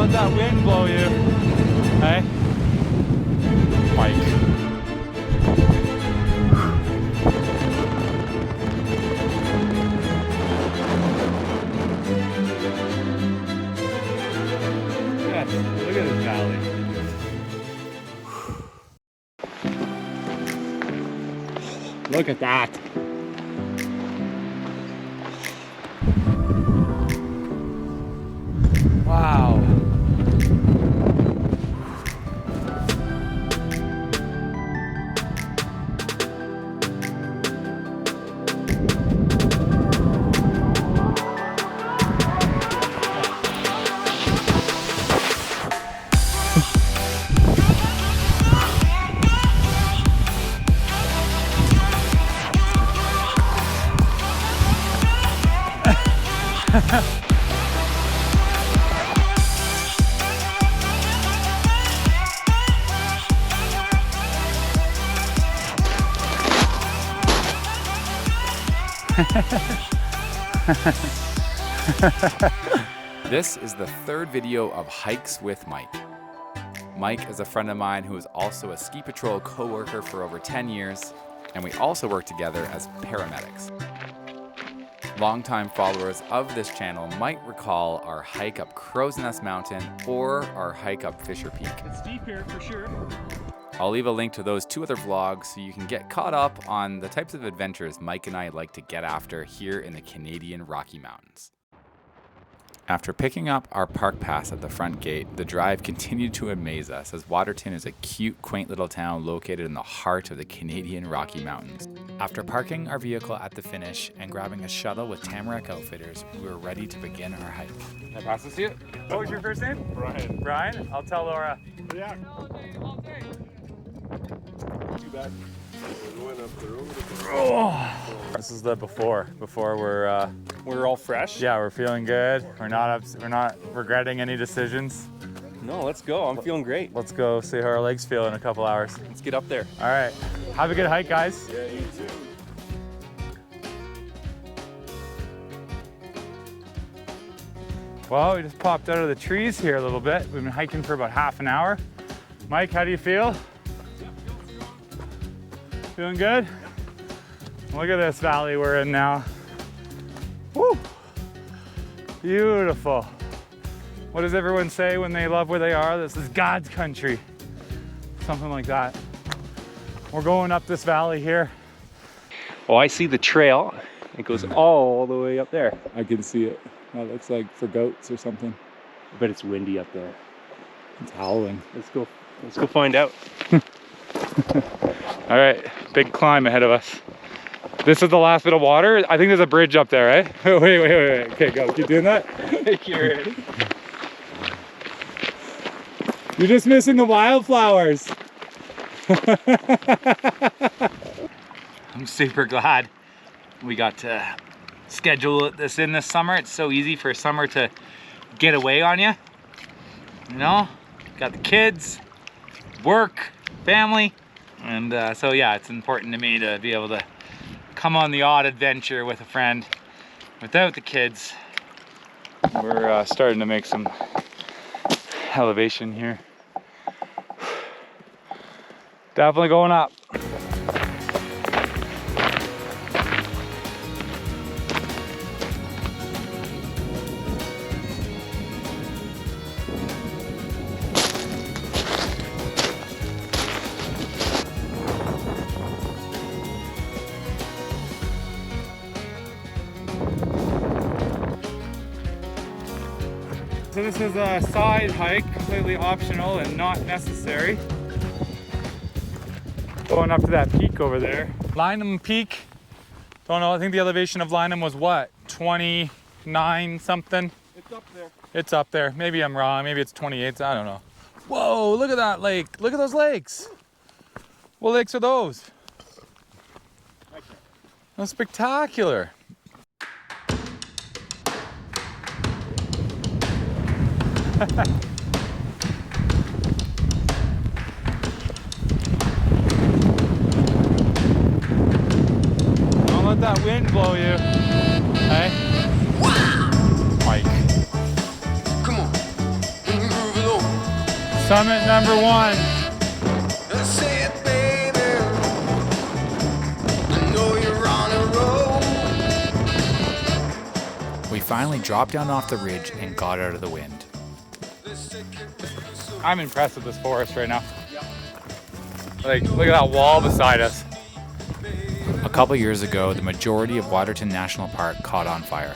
let that wind blow you. Hey? Mike. Yes, look at this valley. Look at that. Wow. This is the third video of Hikes with Mike. Mike is a friend of mine who is also a ski patrol co-worker for over 10 years, and we also work together as paramedics. Longtime followers of this channel might recall our hike up Crow's Nest Mountain or our hike up Fisher Peak. It's steep here for sure. I'll leave a link to those two other vlogs so you can get caught up on the types of adventures Mike and I like to get after here in the Canadian Rocky Mountains. After picking up our park pass at the front gate, the drive continued to amaze us as Waterton is a cute, quaint little town located in the heart of the Canadian Rocky Mountains. After parking our vehicle at the finish and grabbing a shuttle with Tamarack Outfitters, we were ready to begin our hike. Can I pass this to you? What was your first name? Brian. Brian? I'll tell Laura. Yeah. Too bad. We went up the road. This is the before We're all fresh? yeah, we're feeling good. We're not regretting any decisions. No, let's go. I'm feeling great. Let's go see how our legs feel in a couple hours. Let's get up there. All right. Have a good hike, guys. Yeah, you too. Well, we just popped out of the trees here a little bit. We've been hiking for about half an hour. Mike, how do you feel? Feeling good? Look at this valley we're in now. Woo! Beautiful. What does everyone say when they love where they are? This is God's country. Something like that. We're going up this valley here. Oh, I see the trail. It goes all the way up there. I can see it. That looks like for goats or something. I bet it's windy up there. It's howling. Let's go find out. All right, big climb ahead of us. This is the last bit of water. I think there's a bridge up there, right? Wait. Okay, go. Keep doing that. You're ready? You're just missing the wildflowers. I'm super glad we got to schedule this in this summer. It's so easy for summer to get away on you. You know, got the kids, work, family. And so yeah, it's important to me to be able to come on the odd adventure with a friend without the kids. We're starting to make some elevation here. Definitely going up. So this is a side hike, completely optional and not necessary. Going up to that peak over there. Lynham Peak. Don't know, I think the elevation of Lynham was what? 29 something? It's up there. It's up there. Maybe I'm wrong, maybe it's 28, I don't know. Whoa, look at that lake. Look at those lakes. What lakes are those? That's spectacular. Don't let that wind blow you. Hey? Wow! Mike. Come on. Summit number 1. We finally dropped down off the ridge and got out of the wind. I'm impressed with this forest right now. Like, look at that wall beside us. A couple years ago, the majority of Waterton National Park caught on fire.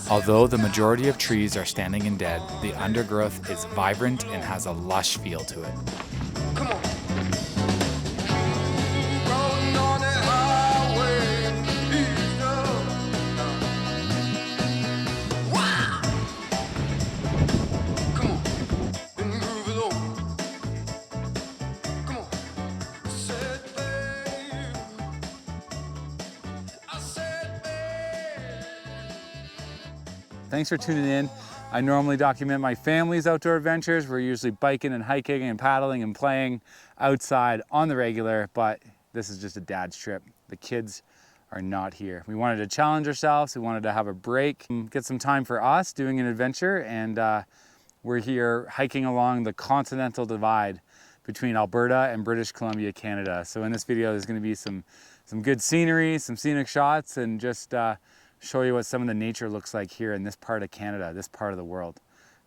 Although the majority of trees are standing and dead, the undergrowth is vibrant and has a lush feel to it. Thanks for tuning in. I normally document my family's outdoor adventures. We're usually biking and hiking and paddling and playing outside on the regular, but this is just a dad's trip. The kids are not here. We wanted to challenge ourselves. We wanted to have a break, get some time for us doing an adventure, and we're here hiking along the Continental Divide between Alberta and British Columbia, Canada. So in this video, there's gonna be some good scenery, some scenic shots, and just show you what some of the nature looks like here in this part of Canada, this part of the world.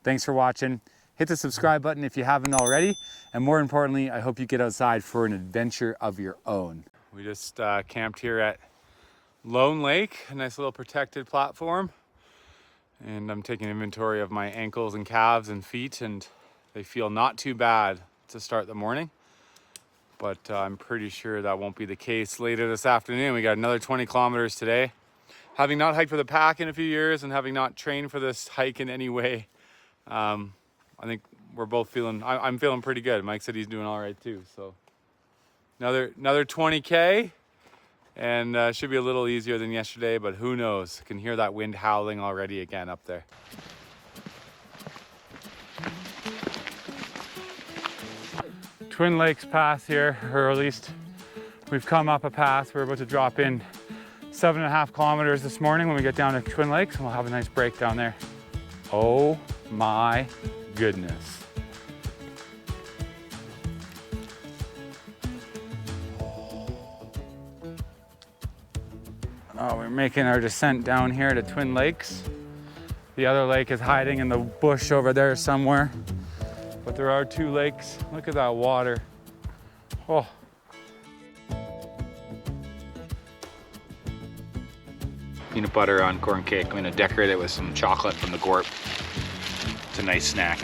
Thanks for watching. Hit the subscribe button if you haven't already. And more importantly, I hope you get outside for an adventure of your own. We just camped here at Lone Lake, a nice little protected platform. And I'm taking inventory of my ankles and calves and feet, and they feel not too bad to start the morning. But I'm pretty sure that won't be the case later this afternoon. We got another 20 kilometers today. Having not hiked with a pack in a few years and having not trained for this hike in any way, I think we're both feeling, I'm feeling pretty good. Mike said he's doing all right too. So another 20K, and should be a little easier than yesterday, but who knows? Can hear that wind howling already again up there. Twin Lakes Pass here, or at least we've come up a pass. We're about to drop in 7.5 kilometers this morning when we get down to Twin Lakes, and we'll have a nice break down there. Oh my goodness. Oh, we're making our descent down here to Twin Lakes. The other lake is hiding in the bush over there somewhere. But there are 2 lakes. Look at that water. Oh. Peanut butter on corn cake. I'm gonna decorate it with some chocolate from the Gorp. It's a nice snack.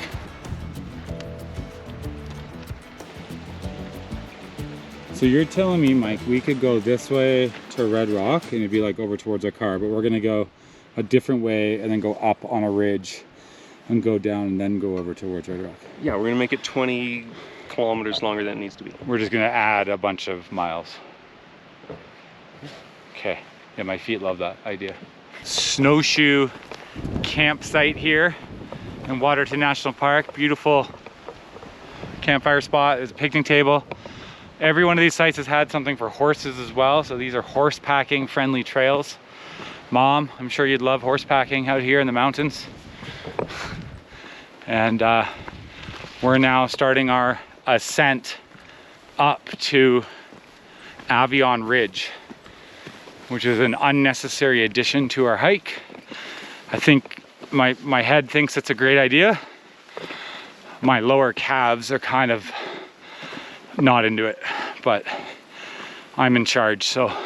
So you're telling me, Mike, we could go this way to Red Rock and it'd be like over towards our car, but we're gonna go a different way and then go up on a ridge and go down and then go over towards Red Rock. Yeah, we're gonna make it 20 kilometers longer than it needs to be. We're just gonna add a bunch of miles. Okay. Yeah, my feet love that idea. Snowshoe campsite here in Waterton National Park. Beautiful campfire spot. There's a picnic table. Every one of these sites has had something for horses as well. So these are horse packing friendly trails. Mom, I'm sure you'd love horse packing out here in the mountains. And we're now starting our ascent up to Avion Ridge, which is an unnecessary addition to our hike. I think my head thinks it's a great idea. My lower calves are kind of not into it, but I'm in charge, so.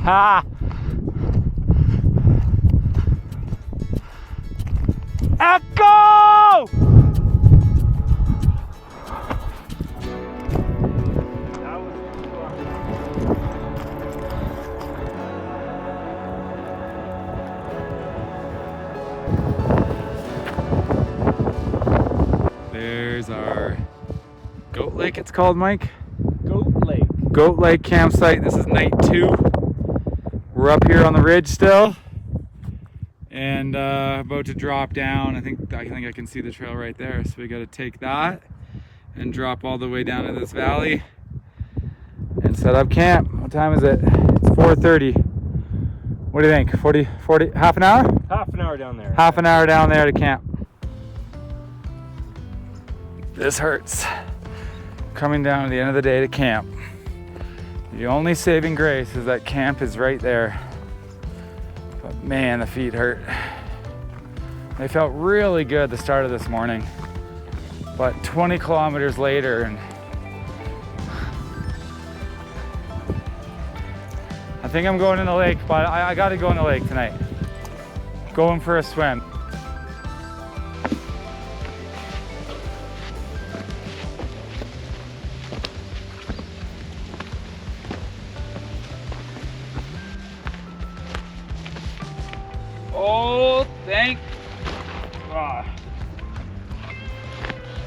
Ha! Echo! There's our Goat Lake, it's called, Mike. Goat Lake. Goat Lake campsite. This is night 2. We're up here on the ridge still, and about to drop down. I think I can see the trail right there. So we got to take that and drop all the way down to this valley and set up camp. What time is it? It's 4:30. What do you think? 40, half an hour? Half an hour down there. Half an hour down there to camp. This hurts. Coming down at the end of the day to camp. The only saving grace is that camp is right there. But man, the feet hurt. They felt really good at the start of this morning. But 20 kilometers later, and I think I'm going in the lake, but I gotta go in the lake tonight. Going for a swim. Oh, thank God.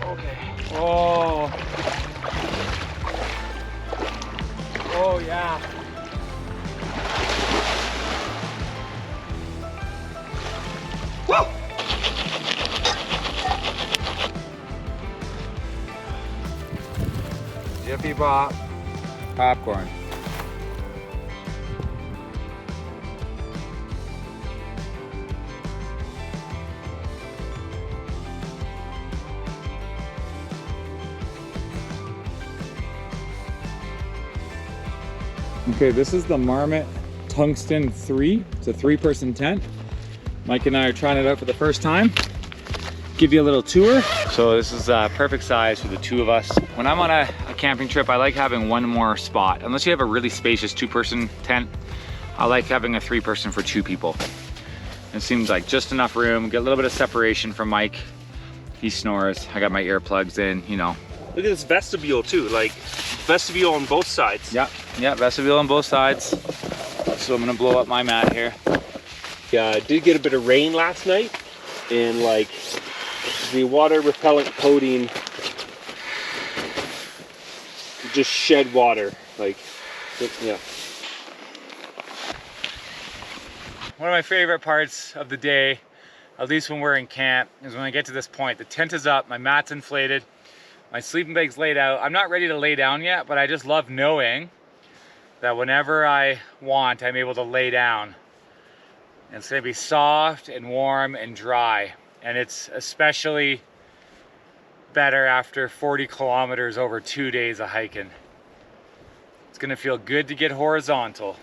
Okay. Oh. Oh, yeah. Woo! Jiffy Pop. Popcorn. Okay, this is the Marmot Tungsten 3. It's a 3-person tent. Mike and I are trying it out for the first time. Give you a little tour. So this is perfect size for the 2 of us. When I'm on a camping trip, I like having one more spot. Unless you have a really spacious 2-person tent, I like having a 3-person for 2 people. It seems like just enough room, get a little bit of separation from Mike. He snores, I got my earplugs in, you know. Look at this vestibule too, like vestibule on both sides. Yeah, vestibule on both sides. So I'm gonna blow up my mat here. Yeah, I did get a bit of rain last night, and like the water repellent coating just shed water, like, yeah. One of my favorite parts of the day, at least when we're in camp, is when I get to this point. The tent is up, my mat's inflated, my sleeping bag's laid out. I'm not ready to lay down yet, but I just love knowing that whenever I want, I'm able to lay down. And it's gonna be soft and warm and dry. And it's especially better after 40 kilometers over 2 days of hiking. It's gonna feel good to get horizontal.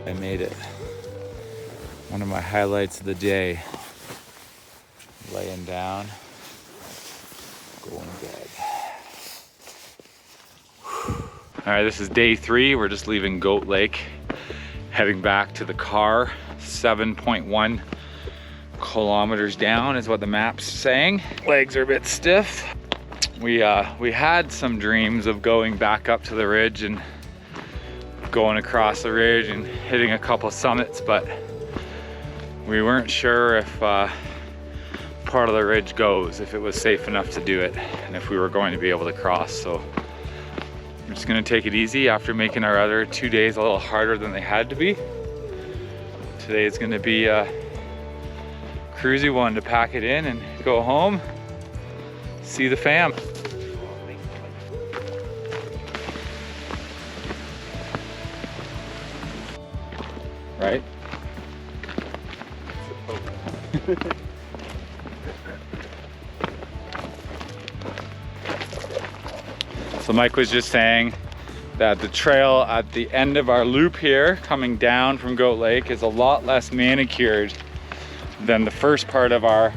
I made it. One of my highlights of the day. Laying down, going to bed. All right, this is day 3. We're just leaving Goat Lake, heading back to the car. 7.1 kilometers down is what the map's saying. Legs are a bit stiff. We had some dreams of going back up to the ridge and going across the ridge and hitting a couple summits, but we weren't sure if part of the ridge goes, if it was safe enough to do it, and if we were going to be able to cross. So I'm just gonna take it easy after making our other 2 days a little harder than they had to be. Today is gonna be a cruisy one to pack it in and go home, see the fam. Right? So Mike was just saying that the trail at the end of our loop here, coming down from Goat Lake, is a lot less manicured than the first part of our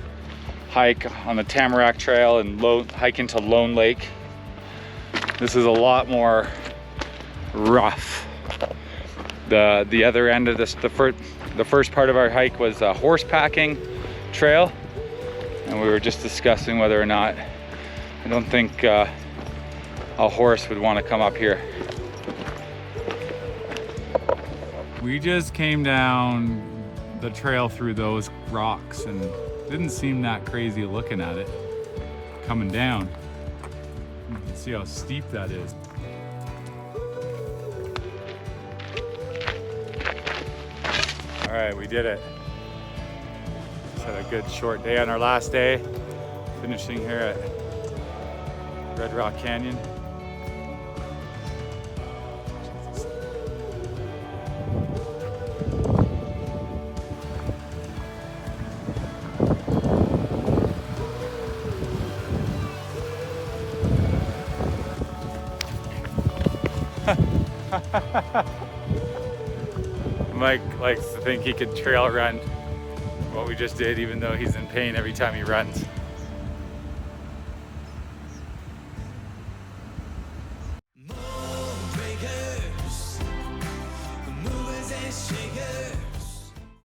hike on the Tamarack Trail and hike into Lone Lake. This is a lot more rough. The other end of this, the first part of our hike was a horse packing trail, and we were just discussing whether or not, I don't think a horse would want to come up here. We just came down the trail through those rocks and didn't seem that crazy looking at it coming down. You can see how steep that is. All right, we did it. Just had a good short day on our last day, finishing here at Red Rock Canyon. Mike likes to think he can trail run what we just did, even though he's in pain every time he runs.